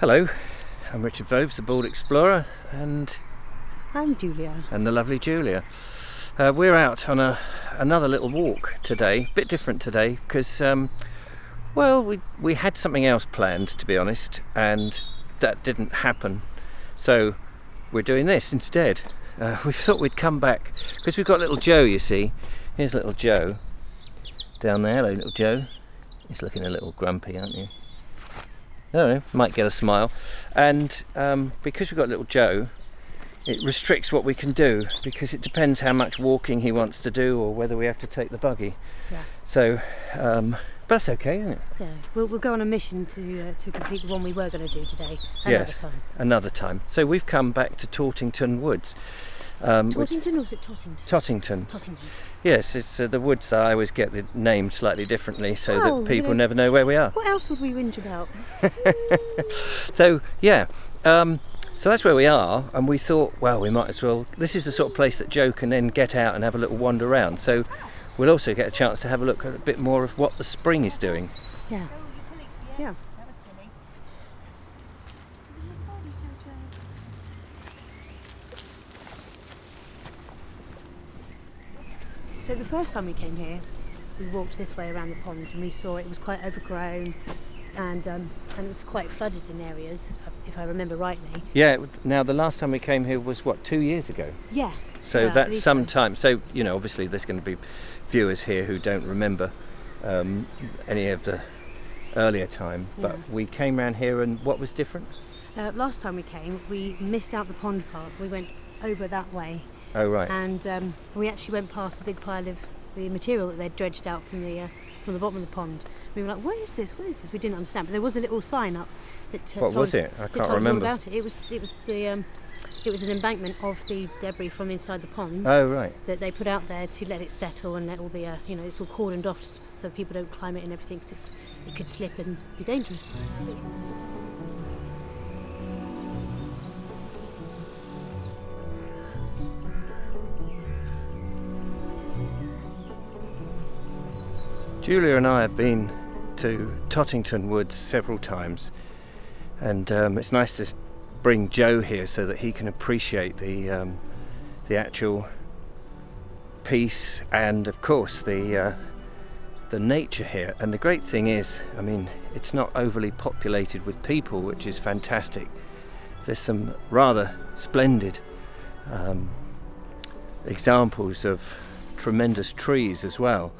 Hello, I'm Richard Vobes, the Bald Explorer, and I'm Julia. And the lovely Julia. We're out on another little walk today, a bit different today, because, we had something else planned, to be honest, and that didn't happen. So we're doing this instead. We thought we'd come back, because we've got little Joe, you see. Here's little Joe, down there. Hello, little Joe. He's looking a little grumpy, aren't you? I don't know, might get a smile. And because we've got little Joe, it restricts what we can do, because it depends how much walking he wants to do or whether we have to take the buggy. Yeah. So, but that's okay, isn't it? So we'll go on a mission to complete the one we were going to do today. Another time. So we've come back to Tottington Woods. Tottington, or was it Tottington? Tottington. Tottington. Yes, it's the woods that I always get the name slightly differently so that people never know where we are. What else would we whinge about? So that's where we are, and we thought, well, we might as well. This is the sort of place that Joe can then get out and have a little wander around. So we'll also get a chance to have a look at a bit more of what the spring is doing. Yeah. Yeah. So the first time we came here, we walked this way around the pond and we saw it was quite overgrown and it was quite flooded in areas, if I remember rightly. Yeah, now the last time we came here was, 2 years ago? Yeah. So that's some time. So, obviously there's going to be viewers here who don't remember any of the earlier time, but we came around here, and what was different? Last time we came, we missed out the pond part. We went over that way. Oh, right. And we actually went past a big pile of the material that they'd dredged out from the bottom of the pond. We were like, what is this? We didn't understand. But there was a little sign up that what was it? I can't remember. All about it. It was an embankment of the debris from inside the pond. Oh, right. That they put out there to let it settle and let all the it's all cordoned off so people don't climb it and everything, because it could slip and be dangerous. Julia and I have been to Tottington Woods several times, and it's nice to bring Joe here so that he can appreciate the actual peace and, of course, the nature here. And the great thing is, it's not overly populated with people, which is fantastic. There's some rather splendid examples of tremendous trees as well.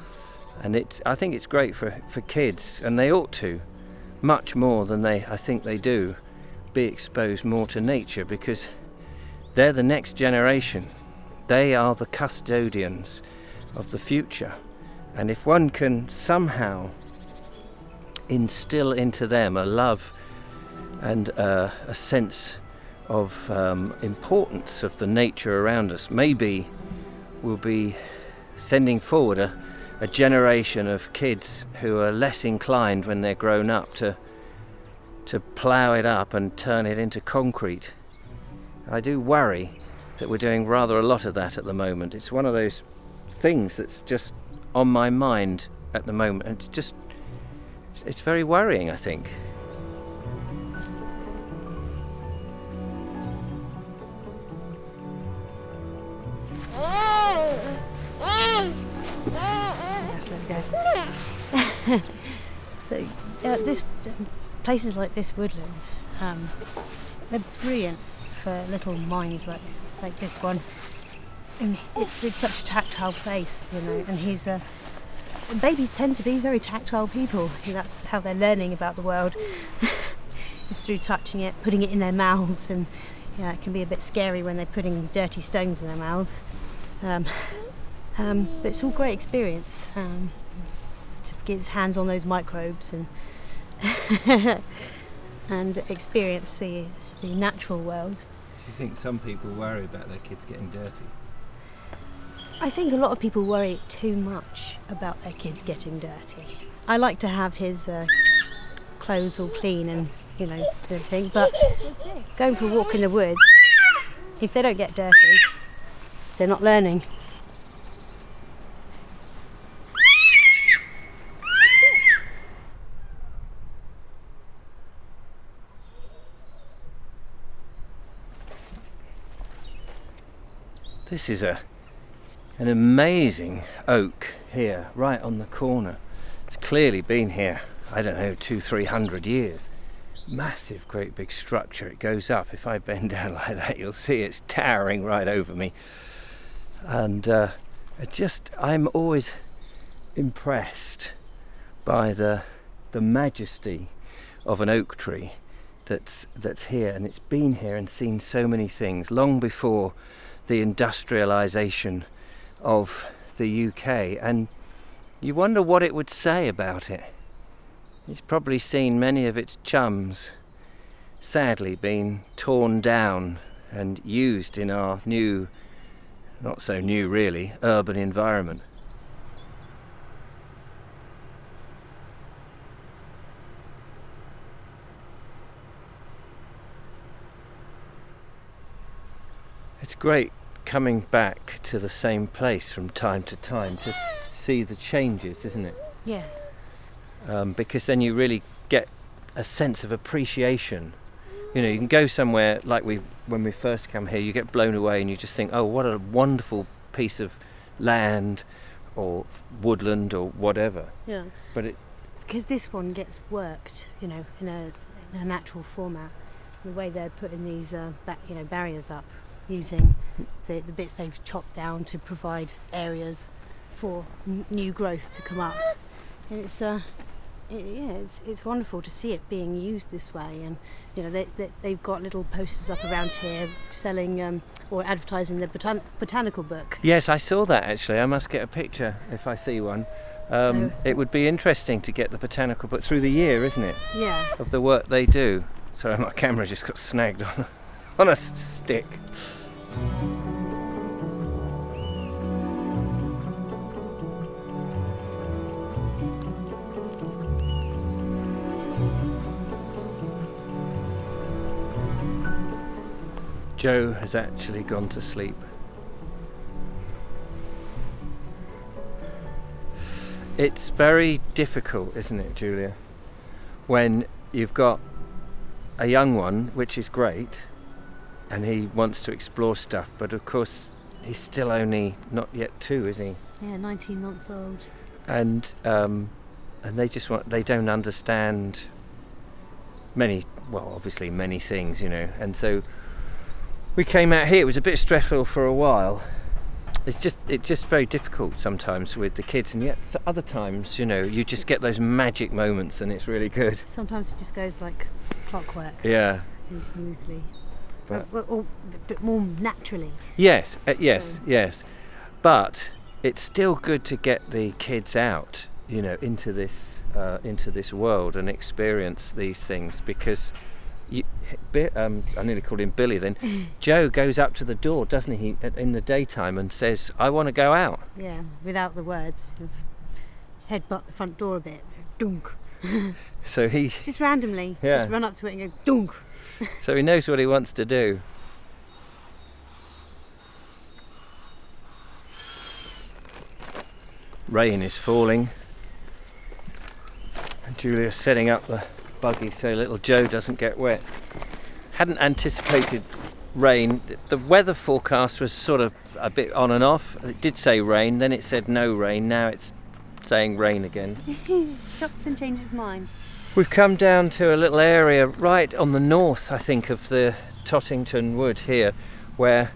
And I think it's great for kids, and they ought to, much more than I think they do, be exposed more to nature, because they're the next generation. They are the custodians of the future. And if one can somehow instill into them a love and a sense of importance of the nature around us, maybe we'll be sending forward a generation of kids who are less inclined when they're grown up to plough it up and turn it into concrete. I do worry that we're doing rather a lot of that at the moment. It's one of those things that's just on my mind at the moment, and it's very worrying, I think. So places like this woodland, they're brilliant for little minds like this one. And it's such a tactile place, and babies tend to be very tactile people. That's how they're learning about the world, is through touching it, putting it in their mouths, and it can be a bit scary when they're putting dirty stones in their mouths. But it's all great experience to get his hands on those microbes and and experience the natural world. Do you think some people worry about their kids getting dirty? I think a lot of people worry too much about their kids getting dirty. I like to have his clothes all clean and everything, but going for a walk in the woods, if they don't get dirty, they're not learning. This is an amazing oak here, right on the corner. It's clearly been here, I don't know, 200-300 years. Massive, great big structure. It goes up. If I bend down like that, you'll see it's towering right over me. And I'm always impressed by the majesty of an oak tree that's here, and it's been here and seen so many things long before the industrialisation of the UK, and you wonder what it would say about it. It's probably seen many of its chums sadly being torn down and used in our new, not so new really, urban environment. It's great coming back to the same place from time to time to see the changes, isn't it? Yes. Because then you really get a sense of appreciation. You know, you can go somewhere like when we first come here, you get blown away and you just think, oh, what a wonderful piece of land or woodland or whatever. Yeah. But because this one gets worked, you know, in a natural format. The way they're putting these barriers up, using the bits they've chopped down to provide areas for new growth to come up. And it's wonderful to see it being used this way. And you know, they've got little posters up around here selling or advertising the botanical book. Yes, I saw that actually. I must get a picture if I see one. It would be interesting to get the botanical book through the year, isn't it? Yeah. Of the work they do. Sorry, my camera just got snagged on a stick. Joe has actually gone to sleep. It's very difficult, isn't it, Julia, when you've got a young one, which is great, and he wants to explore stuff, but of course he's still only not yet 2, is he? Yeah, 19 months old. And they don't understand obviously many things, you know, and so we came out here. It was a bit stressful for a while. It's just very difficult sometimes with the kids, and yet other times, you know, you just get those magic moments and it's really good. Sometimes it just goes like clockwork. Yeah. Really smoothly. Or a bit more naturally. Yes, yes. But it's still good to get the kids out, you know, into this world and experience these things, because I nearly called him Billy then. Joe goes up to the door, doesn't he, in the daytime, and says, I want to go out. Yeah, without the words. Just headbutt the front door a bit. Dunk. So he just randomly just run up to it and go dunk. So he knows what he wants to do. Rain is falling, and Julia's setting up the buggy so little Joe doesn't get wet. Hadn't anticipated rain. The weather forecast was sort of a bit on and off. It did say rain, then it said no rain, now it's saying rain again. Chops and changes minds. We've come down to a little area right on the north, I think, of the Tottington Wood here, where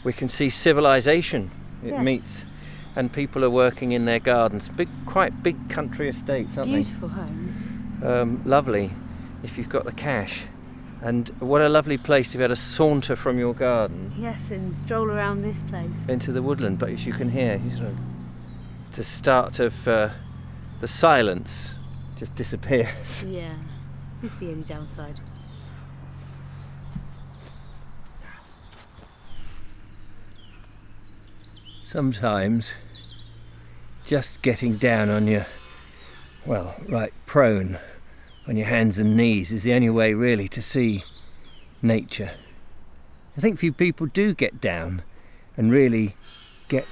we can see civilization. It meets, and people are working in their gardens. Quite big country estates, aren't Beautiful homes. Lovely, if you've got the cash. And what a lovely place to be able to saunter from your garden. Yes, and stroll around this place. Into the woodland, but as you can hear, the start of the silence just disappears. Yeah, it's the only downside. Sometimes just getting down on your, prone on your hands and knees is the only way really to see nature. I think few people do get down and really get,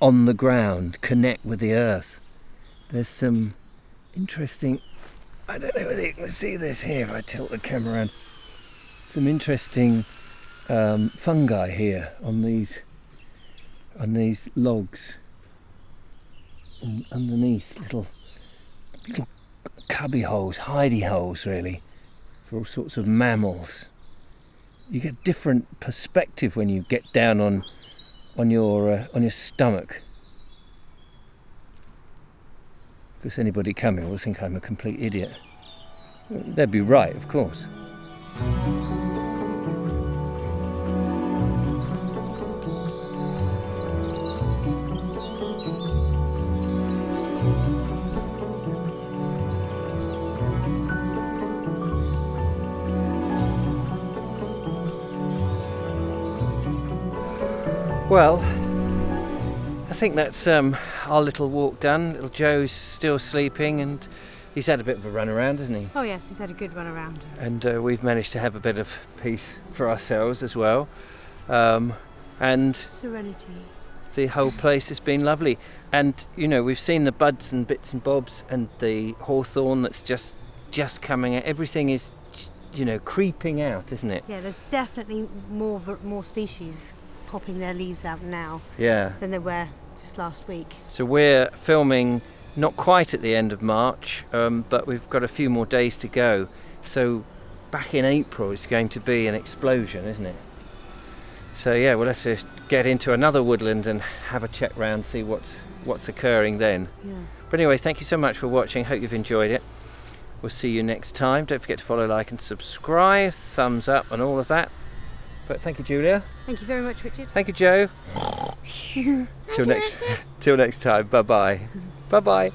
on the ground, connect with the earth. There's some interesting, I don't know whether you can see this here if I tilt the camera around, some interesting fungi here on these logs, and underneath little cubby holes, hidey holes really, for all sorts of mammals. You get different perspective when you get down on your stomach. Because anybody coming will think I'm a complete idiot. They'd be right, of course. Well, I think that's our little walk done. Little Joe's still sleeping and he's had a bit of a run around, hasn't he? Oh yes, he's had a good run around. And we've managed to have a bit of peace for ourselves as well. And serenity. The whole place has been lovely. And, you know, we've seen the buds and bits and bobs and the hawthorn that's just coming out. Everything is, you know, creeping out, isn't it? Yeah, there's definitely more species popping their leaves out now than there were just last week. So we're filming not quite at the end of March, but we've got a few more days to go. So back in April it's going to be an explosion, isn't it? So yeah, we'll have to get into another woodland and have a check round, see what's occurring then. Yeah. But anyway, thank you so much for watching. Hope you've enjoyed it. We'll see you next time. Don't forget to follow, like and subscribe, thumbs up and all of that. But thank you, Julia. Thank you very much, Richard. Thank you, Joe. Till next time. Bye bye. Bye bye.